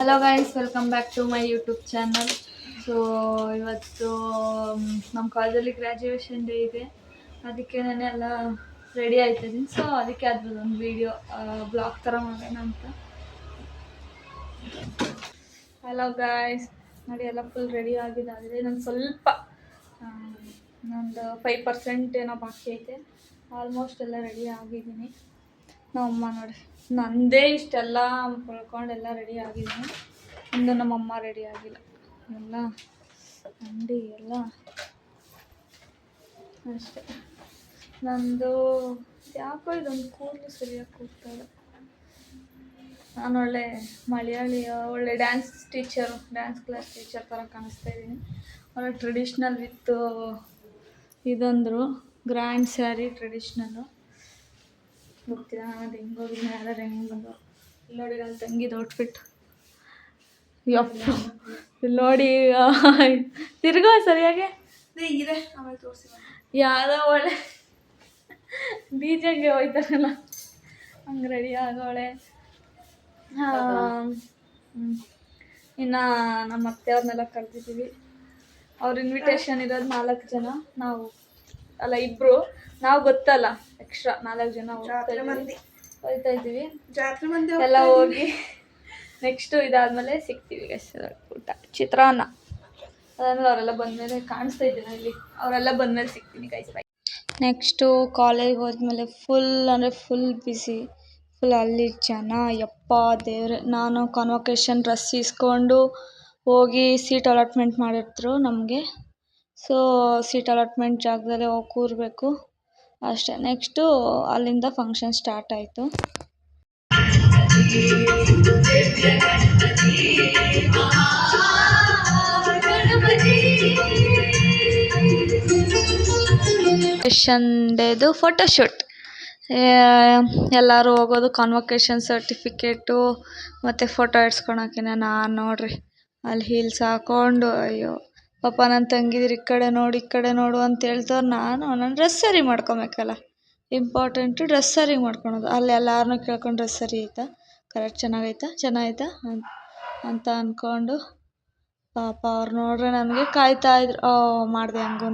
Hello guys, welcome back to my YouTube channel. So ಇವತ್ತು ನಮ್ಮ ಕಾಲೇಜಲ್ಲಿ ಗ್ರ್ಯಾಜುಯೇಷನ್ ಡೇ ಇದೆ. ಅದಕ್ಕೆ ನಾನೆಲ್ಲ ರೆಡಿ ಆಯ್ತಿದ್ದೀನಿ. ಸೊ ಅದಕ್ಕೆ ಅದ್ರದ್ದೊಂದು ವೀಡಿಯೋ ಬ್ಲಾಗ್ ಥರ ಮಾಡೋಣ ಅಂತ. ಹಲೋ ಗಾಯ್ಸ್, ನೋಡಿ ಎಲ್ಲ ಫುಲ್ ರೆಡಿ ಆಗಿದ್ದಾಗಿದೆ. ನಾನು ಸ್ವಲ್ಪ ನಂದು 5% ಏನೋ ಬಾಕಿ ಐತೆ. ಆಲ್ಮೋಸ್ಟ್ ಎಲ್ಲ ರೆಡಿ ಆಗಿದ್ದೀನಿ. ನಮ್ಮಮ್ಮ ನೋಡಿ, ನಂದೇ ಇಷ್ಟೆಲ್ಲ ಕಳ್ಕೊಂಡೆಲ್ಲ ರೆಡಿ ಆಗಿದ್ದೀನಿ. ಇನ್ನು ನಮ್ಮಮ್ಮ ರೆಡಿ ಆಗಿಲ್ಲ. ಎಲ್ಲ ಅಂಡಿ ಎಲ್ಲ ಅಷ್ಟೆ. ನಂದು ಯಾಕೋ ಇದೊಂದು ಕೂದಲು ಸರಿಯಾಗಿ ಕೂಗ್ತದೆ. ನಾನು ಒಳ್ಳೆ ಮಲಯಾಳಿ, ಒಳ್ಳೆ ಡ್ಯಾನ್ಸ್ ಕ್ಲಾಸ್ ಟೀಚರ್ ಥರ ಕಾಣಿಸ್ತಾ ಇದ್ದೀನಿ. ಒಳ್ಳೆ ಟ್ರೆಡಿಷ್ನಲ್ ವಿತ್ ಇದಂದರು ಗ್ರ್ಯಾಂಡ್ ಸ್ಯಾರಿ ಟ್ರೆಡಿಷ್ನಲ್ಲು. ಗೊತ್ತಿಲ್ಲ ಅದು ಹೆಂಗೆ ಹೋಗಿದ್ದು, ಯಾರು ಹೆಂಗೆ ಬಂದವರು. ಇಲ್ಲಿ ನೋಡಿ ನನ್ನ ತಂಗಿದ ಔಟ್ಫಿಟ್. ಯಪ್ಪ, ಇಲ್ಲಿ ನೋಡಿ ತಿರ್ಗೋ ಸರಿಯಾಗಿ ಇದೆ. ಆಮೇಲೆ ತೋರಿಸಿ ಯಾವುದೋ ಒಳ್ಳೆ ಬೀಜಂಗೆ ಹೋಯ್ತಾರಲ್ಲ ಹಂಗೆ ರೆಡಿ ಆಗೋಳೆ. ಇನ್ನು ನಮ್ಮ ಅತ್ತೆಯವ್ರನ್ನೆಲ್ಲ ಕರೆದಿದ್ದೀವಿ. ಅವ್ರ ಇನ್ವಿಟೇಷನ್ ಇರೋದು 4 ಜನ. ನಾವು ಅಲ್ಲ, 2 ನಾವು ಗೊತ್ತಲ್ಲ, ಎಕ್ಸ್ಟ್ರಾ 4 ಜನ ಹೋಗ್ತಾ ಇದ್ದೀವಿ. ಎಲ್ಲ ಹೋಗಿ ನೆಕ್ಸ್ಟು ಇದಾದಮೇಲೆ ಸಿಗ್ತೀವಿ ಗೈಸ್. ಊಟ ಚಿತ್ರಾನ್ನ ಅದಾದಮೇಲೆ ಅವರೆಲ್ಲ ಬಂದಮೇಲೆ ಕಾಣಿಸ್ತಾ ಇದ್ದೀನಿ ಇಲ್ಲಿ. ಅವರೆಲ್ಲ ಬಂದಮೇಲೆ ಸಿಗ್ತೀನಿ ಗೈಸ್. ಬೈ. ನೆಕ್ಸ್ಟು ಕಾಲೇಜ್ಗೆ ಹೋದ್ಮೇಲೆ ಫುಲ್ ಬ್ಯುಸಿ. ಫುಲ್ ಅಲ್ಲಿ ಜನ, ಯಪ್ಪ ದೇವ್ರೆ. ನಾನು ಕಾನ್ವೊಕೇಶನ್ ಡ್ರೆಸ್ ಇಸ್ಕೊಂಡು ಹೋಗಿ ಸೀಟ್ ಅಲಾಟ್ಮೆಂಟ್ ಮಾಡಿದ್ರು ನಮಗೆ. ಸೊ ಸೀಟ್ ಅಲಾಟ್ಮೆಂಟ್ ಜಾಗದಲ್ಲೇ ಹೋಗಿ ಕೂರಬೇಕು ಅಷ್ಟೇ. ನೆಕ್ಸ್ಟು ಅಲ್ಲಿಂದ ಫಂಕ್ಷನ್ ಸ್ಟಾರ್ಟ್ ಆಯಿತು. ಡೇದು ಫೋಟೋಶೂಟ್. ಎಲ್ಲರೂ ಹೋಗೋದು ಕಾನ್ವೊಕೇಶನ್ ಸರ್ಟಿಫಿಕೇಟು ಮತ್ತು ಫೋಟೋ ಇಡ್ಸ್ಕೊಳಕ್ಕೆ. ನಾನು ನೋಡ್ರಿ ಅಲ್ಲಿ ಹೀಲ್ಸ್ ಹಾಕ್ಕೊಂಡು, ಅಯ್ಯೋ ಪಾಪ ನನ್ನ ತಂಗಿದಿರು ಈ ಕಡೆ ನೋಡು ಅಂತ ಹೇಳ್ತವ್ರು. ನಾನು ಡ್ರೆಸ್ ಸರಿ ಮಾಡ್ಕೊಬೇಕಲ್ಲ, ಇಂಪಾರ್ಟೆಂಟು ಡ್ರೆಸ್ ಸರಿ ಮಾಡ್ಕೊಳೋದು. ಅಲ್ಲಿ ಎಲ್ಲಾರನ್ನೂ ಕೇಳ್ಕೊಂಡು ಡ್ರೆಸ್ ಸರಿ ಐತಾ, ಕರೆಕ್ಟ್ ಚೆನ್ನಾಗೈತಾ ಅಂತ ಅಂದ್ಕೊಂಡು ಪಾಪ ಅವ್ರು ನೋಡ್ರೆ ನನಗೆ ಕಾಯ್ತಾಯಿದ್ರು. ಮಾಡಿದೆ ಹಂಗೂ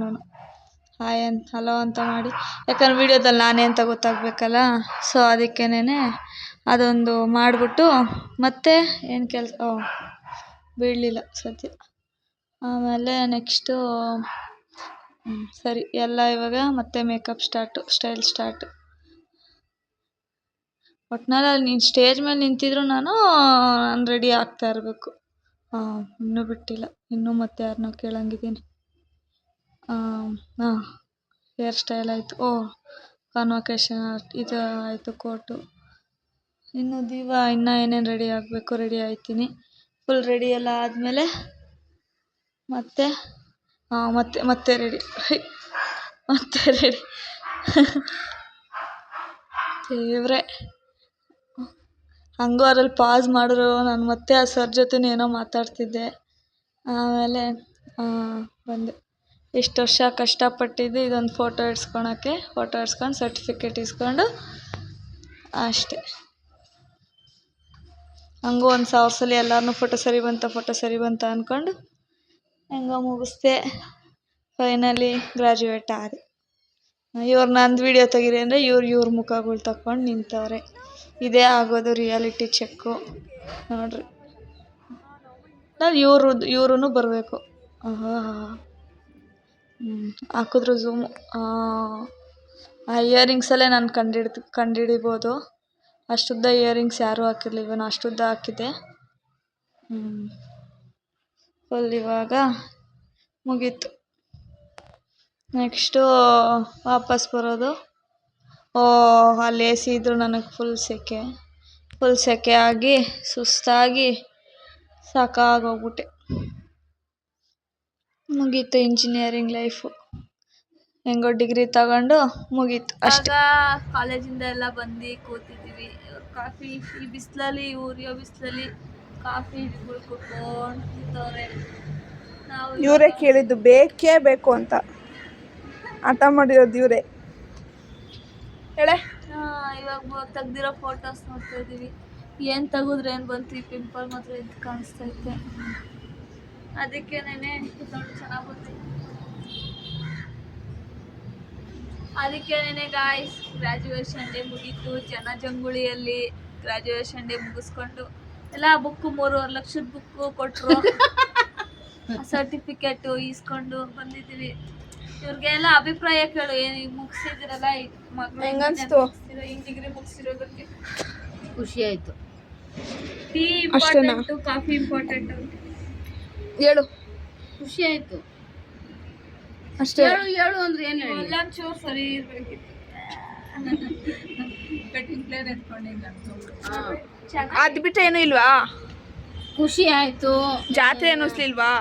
ಹಾಯ್ ಅಂತ ಹಲೋ ಅಂತ ಮಾಡಿ, ಯಾಕಂದ್ರೆ ವೀಡಿಯೋದಲ್ಲಿ ನಾನೇ ಅಂತ ಗೊತ್ತಾಗಬೇಕಲ್ಲ. ಸೊ ಅದಕ್ಕೇನೆ ಅದೊಂದು ಮಾಡಿಬಿಟ್ಟು ಮತ್ತೆ ಏನು ಕೆಲಸ ಬೀಳಲಿಲ್ಲ ಸದ್ಯ. ಆಮೇಲೆ ನೆಕ್ಸ್ಟು ಸರಿ ಎಲ್ಲ ಇವಾಗ ಮತ್ತೆ ಮೇಕಪ್ ಸ್ಟೈಲ್ ಸ್ಟಾರ್ಟು. ಒಟ್ನಲ್ಲಿ ಅಲ್ಲಿ ನೀನು ಸ್ಟೇಜ್ ಮೇಲೆ ನಿಂತಿದ್ರು ನಾನು ರೆಡಿ ಆಗ್ತಾ ಇರಬೇಕು. ಇನ್ನೂ ಬಿಟ್ಟಿಲ್ಲ, ಇನ್ನೂ ಮತ್ತೆ ಯಾರನ್ನೋ ಕೇಳಂಗಿದ್ದೀನಿ. ಹೇರ್ ಸ್ಟೈಲ್ ಆಯಿತು, ಕಾನ್ವೊಕೇಶನ್ ಇದು ಆಯಿತು, ಕೋಟು. ಇನ್ನು ಇನ್ನೂ ಏನೇನು ರೆಡಿ ಆಗಬೇಕು, ರೆಡಿ ಆಯ್ತೀನಿ. ಫುಲ್ ರೆಡಿ ಎಲ್ಲ ಆದಮೇಲೆ ಮತ್ತೆ ರೆಡಿ ದೇವ್ರೆ. ಹಂಗೂ ಅದ್ರಲ್ಲಿ ಪಾಸ್ ಮಾಡಿದ್ರು. ನಾನು ಮತ್ತೆ ಆ ಸರ್ ಜೊತೆ ಏನೋ ಮಾತಾಡ್ತಿದ್ದೆ. ಆಮೇಲೆ ಬಂದೆ. ಎಷ್ಟು ವರ್ಷ ಕಷ್ಟಪಟ್ಟಿದ್ದು ಇದೊಂದು ಫೋಟೋ ಇಡ್ಸ್ಕೊಂಡು ಸರ್ಟಿಫಿಕೇಟ್ ಇಸ್ಕೊಂಡು ಅಷ್ಟೆ. ಹಂಗೂ ಒಂದು 1000 ಸಲ ಎಲ್ಲರನ್ನೂ ಫೋಟೋ ಸರಿ ಬಂತ ಅಂದ್ಕೊಂಡು ಹೆಂಗೋ ಮುಗಿಸ್ದೆ. ಫೈನಲಿ ಗ್ರ್ಯಾಜುಯೇಟ್ ಆದೆ. ಇವ್ರು ನಂದು ವೀಡಿಯೋ ತೆಗೀರಿ ಅಂದರೆ ಇವ್ರ ಮುಖಗಳು ತಗೊಂಡು ನಿಂತವ್ರೆ. ಇದೇ ಆಗೋದು ರಿಯಾಲಿಟಿ ಚೆಕ್ಕು ನೋಡ್ರಿ. ನಾನು ಇವ್ರೂ ಬರಬೇಕು. ಹಾಕಿದ್ರು ಝೂಮು. ಆ ಇಯರಿಂಗ್ಸಲ್ಲೇ ನಾನು ಕಂಡುಹಿಡಿಬೋದು. ಅಷ್ಟುದ್ದ ಇಯರಿಂಗ್ಸ್ ಯಾರೂ ಹಾಕಿರಲಿಲ್ಲ, ನಾನು ಅಷ್ಟುದ್ದ ಹಾಕಿದ್ದೆ. ಫುಲ್ ಇವಾಗ ಮುಗೀತು. ನೆಕ್ಸ್ಟು ವಾಪಸ್ ಬರೋದು. ಅಲ್ಲಿ AC ಇದ್ದರೂ ನನಗೆ ಫುಲ್ ಸೆಕೆ ಆಗಿ ಸುಸ್ತಾಗಿ ಸಾಕಾಗೋಗ್ಬಿಟ್ಟೆ. ಮುಗೀತು ಇಂಜಿನಿಯರಿಂಗ್ ಲೈಫು. ಹೆಂಗೋ ಡಿಗ್ರಿ ತಗೊಂಡು ಮುಗೀತು ಅಷ್ಟೇ. ಕಾಲೇಜಿಂದ ಎಲ್ಲ ಬಂದು ಕೂತಿದ್ದೀವಿ. ಕಾಫಿ ಈ ಬಿಸಿಲಲ್ಲಿ, ಉರಿಯೋ ಬಿಸಿಲಲ್ಲಿ ಕಾಫಿ ಕುಡ್ಕೊಂಡು ಕೂತವ್ರೆ. ಇವರೇ ಕೇಳಿದ್ದು ಬೇಕೇ ಬೇಕು ಅಂತ ಆಟ ಮಾಡಿರೋದು ಇವರೇ. ಇವಾಗ ತೆಗ್ದಿರೋ ಫೋಟೋಸ್ ನೋಡ್ತಾ ಇದ್ದೀವಿ. ಏನು ತೆಗೆದ್ರೆ ಏನು ಬಂತು, ಈ ಪಿಂಪಲ್ ಮಾತ್ರ ಎದ್ದು ಕಾಣಿಸ್ತೈತೆ. ಅದಕ್ಕೆ ನೆನೆ ಚೆನ್ನಾಗಿ ಬಂದೈತೆ. ಅದಕ್ಕೆ ನೆನೆ ಗಾಯ್ಸ್ ಗ್ರ್ಯಾಜುಯೇಷನ್ ಡೇ ಮುಗೀತು. ಜನಜಂಗುಳಿಯಲ್ಲಿ ಗ್ರ್ಯಾಜುಯೇಷನ್ ಡೇ ಮುಗಿಸ್ಕೊಂಡು ಎಲ್ಲ ಬುಕ್ಕು 3.5 ಲಕ್ಷದ ಬುಕ್ಕು ಕೊಟ್ಟರು. ಸರ್ಟಿಫಿಕೇಟು ಈಸ್ಕೊಂಡು ಬಂದಿದ್ದೀವಿ. ಇವ್ರಿಗೆಲ್ಲ ಅಭಿಪ್ರಾಯ ಕೇಳು, ಏನು ಮುಗಿಸಿದಿರಲ್ಲ ಹೆಂಗನ್ಸ್ತು? ಹಿಂಗೆ ಡಿಗ್ರಿ ಮುಗಿಸಿರೋದಕ್ಕೆ ಖುಷಿ ಆಯ್ತು. ಟೀ ಇಂಪಾರ್ಟೆಂಟು, ಕಾಫಿ ಇಂಪಾರ್ಟೆಂಟ್ ಹೇಳು. ಖುಷಿ ಆಯ್ತು ಅಷ್ಟೇ. ಹೇಳು ಅಂದ್ರೆ ಏನು ಹೇಳಿ. ಒಂಚೂರು ಸರಿ ಇರ್ಬೇಕಿತ್ತು. Cutting plane ಎತ್ಕೊಂಡಿಲ್ಲ. ಅದ್ ಬಿಟ್ರೆ ಏನು ಇಲ್ವಾ? ಖುಷಿ ಆಯ್ತು. ಜಾತ್ರೆ ಅನ್ನಿಸ್ಲಿಲ್ವಾ?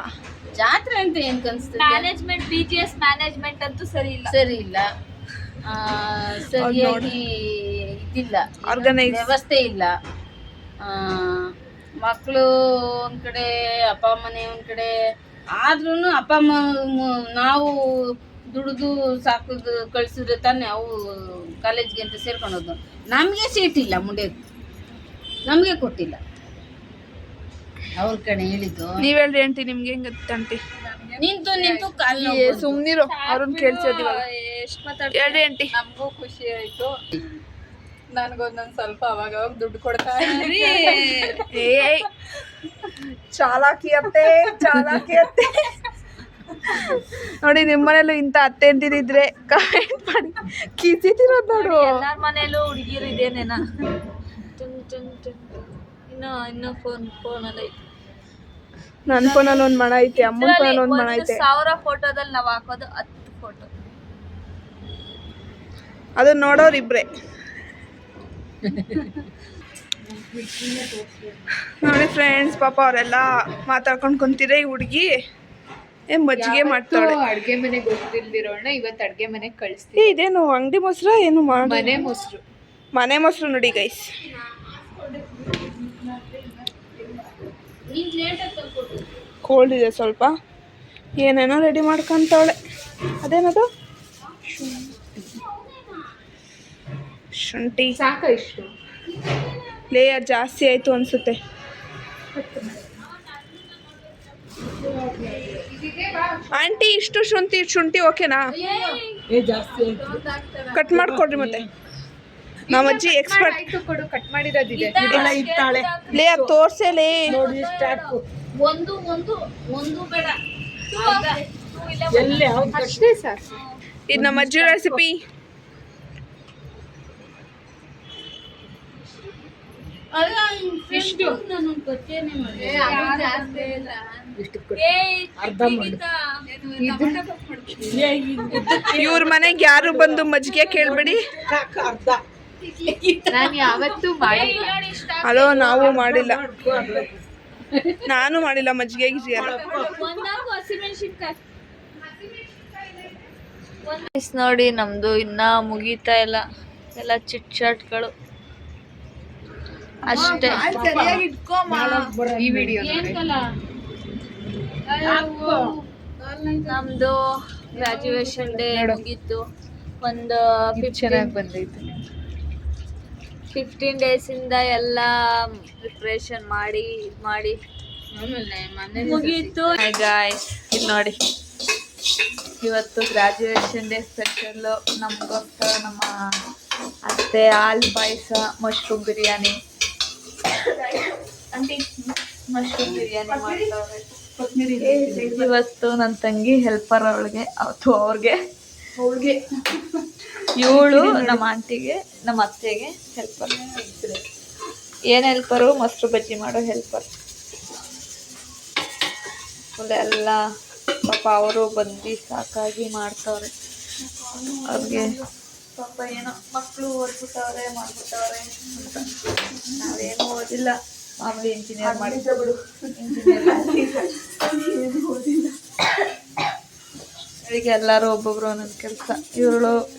ಜಾತ್ರೆ ಅಂತ ಏನ್ ಕನ್ಸ್ತದೆ? ಮ್ಯಾನೇಜ್ಮೆಂಟ್, BGS ಮ್ಯಾನೇಜ್ಮೆಂಟ್ ಅಂತೂ ಸರಿ ಇಲ್ಲ. ಸರಿ ಇಲ್ಲ, ಸರಿಯಾಗಿ ಇದಿಲ್ಲ, ಆರ್ಗನೈಸ್ ವ್ಯವಸ್ಥೆ ಇಲ್ಲ. ಮಕ್ಕಳು ಒಂದ್ ಕಡೆ, ಅಪ್ಪ ಅಮ್ಮನೆ ಒಂದ್ ಕಡೆ. ಆದ್ರೂ ಅಪ್ಪ ಅಮ್ಮ ನಾವು ದುಡಿದು ಸಾಕುದು ಕಳ್ಸಿದ್ರೆ ತಾನೇ ಅವು ಕಾಲೇಜ್ಗೆ ಅಂತ ಸೇರ್ಕೊಂಡೋದು. ನಮಗೆ ಸೀಟ್ ಇಲ್ಲ, ಮುಂಡೆದು ನಮಗೆ ಕೊಟ್ಟಿಲ್ಲ. ಅವ್ರ ಕಡೆ ಹೇಳಿದ್ದು. ನೀವ್ ಹೇಳ್ರಿ ಆಂಟಿ, ನಿಮ್ಗೆ ಹೆಂಗ್ ಆಂಟಿ? ನಿಂತು ನಿಂತು ಕಾಲು ಸುಮ್ನಿರು, ಅವ್ರನ್ನ ಕೇಳ್ಸೋದಿವಾಗ. ಎಷ್ಟು ಮಾತಾಡ್ತೀವಿ. ಹೇಳ್ರಿ ಆಂಟಿ. ನಮಗೂ ಖುಷಿ ಆಯ್ತು. ನನಗೊಂದೊಂದು ಸ್ವಲ್ಪ ಅವಾಗ ದುಡ್ಡು ಕೊಡ್ತಾ ಏಯ್ ಚಾಲಾಕಿ ಅತ್ತೆ. ನೋಡಿ ನಿಮ್ಮನೇಲೂ ಇಂಥ ಅತ್ತೆ ಅಂತಿದ್ರೆ ಕಮೆಂಟ್ ಮಾಡಿ. ಕಿಸಿತಿರೋದು ನೋಡು. ಎಲ್ಲಾರ ಮನೇಲೂ ಹುಡುಗಿರು ಇದೇನೇನಾ. ಇನ್ನು ಫೋನಲ್ಲಿ ಐತೆ. ನನ್ನ ಫೋನಲ್ಲಿ ಒಂದು ಮಣ ಐತೆ, ಅಮ್ಮನ ಫೋನಲ್ಲಿ ಒಂದು ಮಣ ಐತೆ. 1000 ಫೋಟೋದಲ್ಲಿ ನಾವು ಹಾಕೋದು 10 ಫೋಟೋ. ಅದನ್ನ ನೋಡೋರು ಇಬ್ರೆ. ನೋಡಿ ಫ್ರೆಂಡ್ಸ್, ಪಾಪ ಅವರೆಲ್ಲ ಮಾತಾಡ್ಕೊಂಡು ಕುಂತಿದ್ರೆ ಈ ಹುಡುಗಿ ಮಜ್ಜಿಗೆ ಮಾಡ್ತಾಳೆ. ಅಡ್ಗೆ ಮನೆ ಗೊತ್ತಿಲ್ದಿರೋಣ ಇವತ್ತು ಅಡ್ಗೆ ಮನೆಗೆ ಕಳಿಸ್ತೀವಿ. ಇದೇನು ಅಂಗಡಿ ಮೊಸರು ಏನು ಮನೆ ಮೊಸರು ನೋಡಿ ಗೈಸ್. ಕೋಲ್ಡ್ ಇದೆ ಸ್ವಲ್ಪ, ಏನೇನೋ ರೆಡಿ ಮಾಡ್ಕೊಂತವಳೆ. ಅದೇನದು? ಶುಂಠಿ. ಸಾಕ ಇಷ್ಟು ಲೇಯರ್ ಜಾಸ್ತಿ ಆಯ್ತು ಅನ್ಸುತ್ತೆ. ಆಂಟಿ ಇಷ್ಟು ಶುಂಠಿ ಓಕೆನಾ? ಕಟ್ ಮಾಡ್ಕೊಡ್ರಿ ಮತ್ತೆ. ನಮ್ಮ ಅಜ್ಜಿ ಎಕ್ಸ್ಪರ್ಟ್. ಕೊಡು, ಕಟ್ ಮಾಡಿರೋದಿದೆ. ಲೇಯರ್ ತೋರ್ಸೇಲೇ. ಒಂದು ಬೇಡ, ಅಷ್ಟೇ ಸಾಕು. ಇದು ನಮ್ಮ ಅಜ್ಜಿ ರೆಸಿಪಿ. ಇಷ್ಟು ನಾನು ಗೊತ್ತೇನೆ ಮಾಡಿ. ಇವ್ರ ಮನೆಗೆ ಯಾರು ಬಂದು ಮಜ್ಜಿಗೆ ಕೇಳ್ಬೇಡಿ. ನಾನು ಯಾವತ್ತೂ ಮಾಡಿಲ್ಲ. ಹಲೋ, ನಾವು ಮಾಡಿಲ್ಲ. ನಾನು ಮಾಡಿಲ್ಲ ಮಜ್ಜಿಗೆ ಗಿಜಿಗೆಲ್ಲ. ನೋಡಿ ನಮ್ದು ಇನ್ನ ಮುಗೀತಾ ಇಲ್ಲ, ಎಲ್ಲ ಚಿಟ್ ಚಾಟ್ಗಳು ಅಷ್ಟೇ. ಈ ವಿಡಿಯೋ ನಮ್ದು ಗ್ರಾಜುಯೇಷನ್ ಡೇ ಮುಗೀತು. ಒಂದು ಚೆನ್ನಾಗಿ ಬಂದೈತೆ. 15 ಡೇಸಿಂದ ಎಲ್ಲ ಪ್ರಿಪ್ರೇಷನ್ ಮಾಡಿ ಮುಗೀತು. ಗಾಯ್ಸ್ ಇಲ್ಲಿ ನೋಡಿ, ಇವತ್ತು ಗ್ರಾಜುಯೇಷನ್ ಡೇ ಸ್ಪೆಷಲ್ಲು ನಮಗೋಸ್ಕರ ನಮ್ಮ ಅತ್ತೆ ಹಾಲು ಪಾಯಸ, ಮಶ್ರೂಮ್ ಬಿರಿಯಾನಿ. ಮಶ್ರೂಮ್ ಬಿರಿಯಾನಿ ಮಾಡ್ತಾವ್ರೆ ಇವತ್ತು. ನನ್ನ ತಂಗಿ ಹೆಲ್ಪರ್ ಅವಳಿಗೆ, ಅವತ್ತು ಅವ್ರಿಗೆ ಇವಳು ನಮ್ಮ ಆಂಟಿಗೆ, ನಮ್ಮ ಅತ್ತೆಗೆ ಹೆಲ್ಪರ್. ಏನು ಹೆಲ್ಪರು? ಮೊಸರು ಬಜ್ಜಿ ಮಾಡೋ ಹೆಲ್ಪರ್. ಎಲ್ಲ ಪಾಪ ಅವರು ಬಂದು ಸಾಕಾಗಿ ಮಾಡ್ತವ್ರೆ. ಅವ್ರಿಗೆ ಪಾಪ ಏನೋ ಮಕ್ಕಳು ಓದ್ಬಿಟ್ಟವ್ರೆ ಮಾಡ್ಬಿಟ್ಟವ್ರೆ ಅಂತ. ನಾವೇನು ಓದಿಲ್ಲ, ಮಾಮೂಲಿ ಇಂಜಿನಿಯರ್ ಮಾಡಿದ್ದ ಬಿಡು. ಇವಳಿಗೆ ಎಲ್ಲರೂ ಒಬ್ಬೊಬ್ರು ಒಂದೊಂದು ಕೆಲಸ.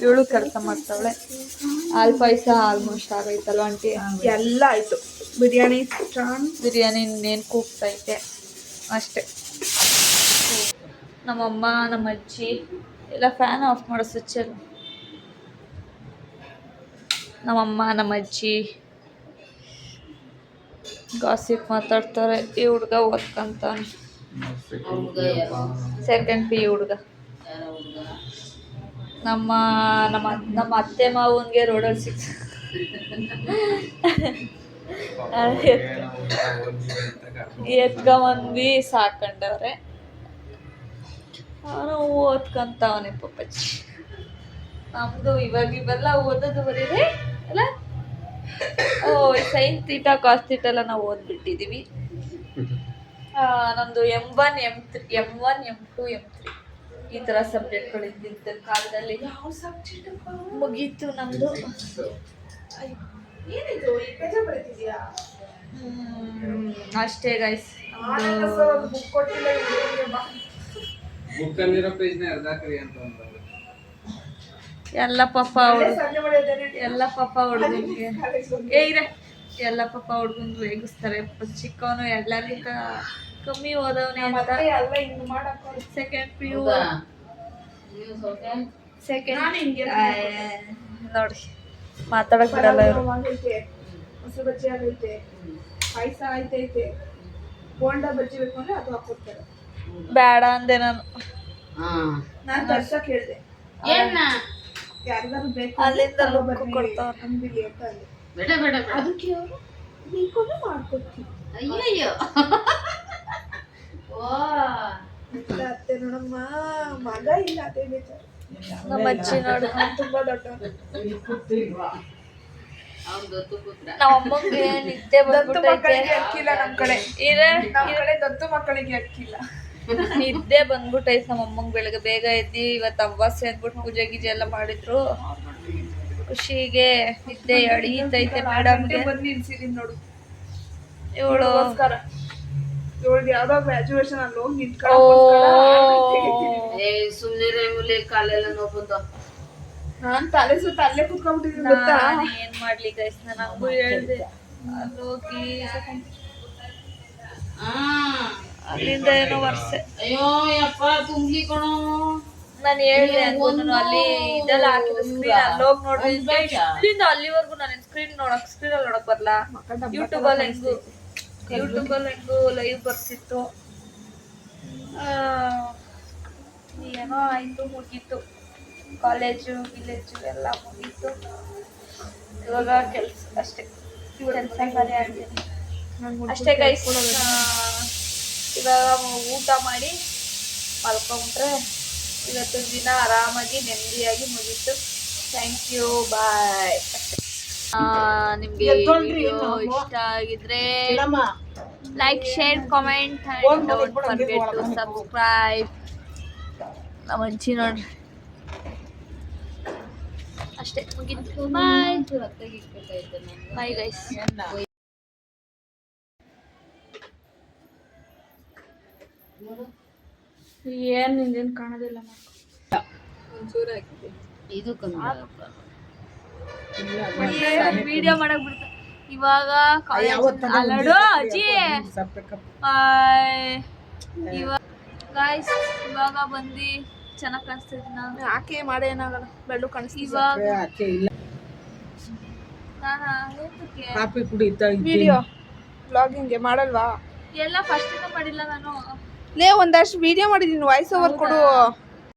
ಇವಳು ಕೆಲಸ ಮಾಡ್ತಾವಳೆ. ಹಾಲು ಪಾಯಸ ಆಲ್ಮೋಸ್ಟ್ ಆಗೈತಲ್ವ ಆಂಟಿ? ಎಲ್ಲ ಆಯ್ತು. ಬಿರಿಯಾನಿ ಇನ್ನೇನು ಕೂಗ್ತೈತೆ ಅಷ್ಟೇ. ನಮ್ಮಮ್ಮ, ನಮ್ಮ ಅಜ್ಜಿ ಎಲ್ಲ ಫ್ಯಾನ್ ಆಫ್ ಮಾಡೋ ಸ್ವಿಚ್ಚಲ್ಲಿ. ನಮ್ಮಮ್ಮ, ನಮ್ಮ ಅಜ್ಜಿ ಗಾಸಿಪ್ ಮಾತಾಡ್ತಾರೆ. ಈ ಹುಡುಗ ಓದ್ಕಂತಾನೆ, ಸೆಕೆಂಡ್ ಪಿ ಹುಡುಗ. ನಮ್ಮ ನಮ್ಮ ನಮ್ಮ ಅತ್ತೆ ಮಾವನ್ಗೆ ರೋಡಲ್ಲಿ ಸಿಕ್ತು. ಎತ್ಕೊಂಬಂದ್ವಿ ಸಾಕೊಂಡವ್ರೆ. ಅವನು ಓದ್ಕಂತವನೆ ಪಪ್ಪಚ್ಚಿ. ನಮ್ದು ಇವಾಗ ಇವೆಲ್ಲ ಓದೋದು ಬರೀರಿ ಅಲ್ಲ. ಸೈನ್ ತೀಟಾ ಕಾಸ್ ತೀಟಾ ಎಲ್ಲ ನಾವು ಓದ್ಬಿಟ್ಟಿದೀವಿ. ನಮ್ದು M1 M1 M2 M3 ಈ ಥರ ಸಬ್ಜೆಕ್ಟ್ಗಳು ಇದ್ದಿದ್ದ ಕಾಲದಲ್ಲಿ ಮುಗೀತು ನಮ್ದು. ಅಷ್ಟೇ ಗೈಸ್. ಎಲ್ಲ ಪಾಪ ಹುಡುಗನ್ಗೆ ಎಲ್ಲ ಪಾಪ ಹುಡುಗನ್ಗೆ ವೇಗಿಸ್ತಾರೆ. ಚಿಕ್ಕವನು ಎಲ್ಲರಿಗಿಂತ ಕಮ್ಮಿ ಓದವನೇ ಅಂತ. ಸೆಕೆಂಡ್ ಪಿ ಯು ನೋಡಿ ಮಾತಾಡಕ್ ಬಿಡಲ್ಲ ಇವರು. ಮೊಸರು ಬಜ್ಜಿ ಆಗೈತೆ, ಪಾಯಸ ಆಯ್ತೈತೆ, ಬೋಂಡಾ ಬಜ್ಜಿ ಬೇಕು ಅಂದ್ರೆ ಅದು ಹಾಕೊಡ್ತಾರೆ. ಬೇಡ ಅಂದೆ ನಾನು. ನಾನು ತರ್ಸಕ್ ಹೇಳ್ದೆ, ಯಾರಿಗಾರು ಬೇಕು ಅಲ್ಲಿಂದ ಕೊಡ್ತಾವ ಅಂಗಡಿಗೆ ಅಂತ ಅಂದೆ. ಬೇಡ ಬೇಡ ಬೇಡ. ಅದಕ್ಕೆ ಅವರು ಬೇಕಂದ್ರೆ ಮಾಡ್ಕೊಡ್ತೀನಿ. ಅಯ್ಯಯ್ಯೋ. ಅತ್ತೆ ನೋಡಮ್ಮ, ಮಗ ಇಲ್ಲ, ಅದೇ ಬೇಜಾರು. ನಮ್ಮ ಅಜ್ಜಿ ನೋಡು ತುಂಬಾ ದೊಡ್ಡವನು. ನಮ್ಮ ಅಮ್ಮಂಗೆ ನಿದ್ದೆ ದತ್ತು ಮಕ್ಕಳಿಗೆ ಬಂದ್ಬಿಟ್ಟೈತೆ. ಅಕ್ಕಿಲ್ಲ ನಮ್ ಕಡೆ. ನಮ್ ಕಡೆ ದತ್ತು ಮಕ್ಕಳಿಗೆ ಅಕ್ಕಿಲ್ಲ. ನಿದ್ದೆ ಬಂದ್ಬಿಟ್ಟೈತೆ ನಮ್ಮ ಅಮ್ಮಂಗೆ. ಬೆಳಗ್ಗೆ ಬೇಗ ಎದ್ದಿ ಇವತ್ತು ಅಮಾವಾಸ್ಯೆ ಅಂದ್ಬಿಟ್ಟು ಪೂಜೆ ಗೀಜೆ ಎಲ್ಲ ಮಾಡಿದ್ರು. ಖುಷಿಗೆ ನಿದ್ದೆ ಎಳೀತೈತೆ ಮೇಡಮ್ಗೆ. ಬಂದು ನಿಲ್ಸಿದೀನಿ ನೋಡು ಇವಳು ಇವಳಿಗೆ ಯಾವ್ದೋ ಗ್ರಾಜುಯೇಷನ್ ಅಲ್ಲಿ ಹೋಗಿ ಸುಮ್ನೆ ಮೂಲೆ ಕಾಲೆಲ್ಲ ನೋವು ಬಂದು ನಾನ್ ತಲೆ ಸುತ್ತ ಅಲ್ಲೇ ಕುತ್ಕೊಂಡ್ಬಿಟ್ಟಿದ್ದೀನಿ ಗೊತ್ತಾ. ಏನ್ ಮಾಡ್ಲಿ ಗೈಸ್, ನಾನು ಹಂಗೂ ಹೇಳ್ದೆ. ಅಲ್ಲಿ ಹೋಗಿ ಅಲ್ಲಿಂದ ಏನೋ ವರ್ಷೆ. ಅಯ್ಯೋ ಯಪ್ಪ ತುಂಬ್ಲಿ ಕಣೋ. ನಾನು ಹೇಳ್ದೆ ಅನ್ಕೊಂಡು ಅಲ್ಲಿ ಇದೆಲ್ಲ ಹಾಕಿದ ಸ್ಕ್ರೀನ್ ಅಲ್ಲಿ ಹೋಗಿ ನೋಡಿದ್ರೆ ಇಲ್ಲಿಂದ ಅಲ್ಲಿವರೆಗೂ ನಾನು ಸ್ಕ್ರೀನಲ್ಲಿ ನೋಡಕ್ ಬರಲ್ಲ. ಯೂಟ್ಯೂಬಲ್ಲಿ ಹೆಂಗು ಲೈವ್ ಬರ್ತಿತ್ತು. ಏನೋ ಆಯ್ತು, ಮುಗೀತು. ಕಾಲೇಜು ವಿಲೇಜು ಎಲ್ಲ ಮುಗೀತು. ಇವಾಗ ಕೆಲಸ ಅಷ್ಟೇ, ಕೆಲಸ ಕಾರ್ಯ ಆಗ್ತೀನಿ ಅಷ್ಟೇ ಗೈಸ್. ಇವಾಗ ಊಟ ಮಾಡಿ ಮಲ್ಕೊಂಡ್ರೆ ಇವತ್ತಿನ ದಿನ ಆರಾಮಾಗಿ ನೆಮ್ಮದಿಯಾಗಿ ಮುಗೀತು. Thank you, bye. ನಿಮಗೆ ವಿಡಿಯೋ ಇಷ್ಟ ಆಗಿದ್ರೆ like, share, comment and don't forget to subscribe. ನಮ್ಮ ಅಜ್ಜಿ ನೋಡ್ರಿ ಅಷ್ಟೇ, ಮುಗೀತು. Bye bye guys. ಏನ್ ನಿಂದೇನು ಕಾಣೋದಿಲ್ಲ. ಒಂಚೂರು ಹಾಕಿದೆ. ಇದು ಕಮ್ಮಿ ವಿಡಿಯೋ ಮಾಡಕ್ ಬಿಡ್ತ ಇವಾಗ. ಅಲ್ಲಡು ಅಜ್ಜಿ. ಗಾಯ್ಸ್ ಇವಾಗ ಬಂದು ಚೆನ್ನಾಗಿ ಕಾಣಿಸ್ತಿದ್ವಿ ನಾವು. ಯಾಕೆ ಮಾಡೇ ಏನಾಗಲ್ಲ, ಬೆಳ್ಳು ಕಾಣಿಸ್ತೀವಿ. ಇವಾಗ ವಿಡಿಯೋ ಬ್ಲಾಗಿಂಗ್ಗೆ ಮಾಡಲ್ವಾ? ಎಲ್ಲ ಫಸ್ಟ್ ಮಾಡಿಲ್ಲ ನಾನು. ಲೇ ಒಂದಷ್ಟು ವಿಡಿಯೋ ಮಾಡಿದೀನಿ, ವಾಯ್ಸ್ ಓವರ್ ಕೊಡು.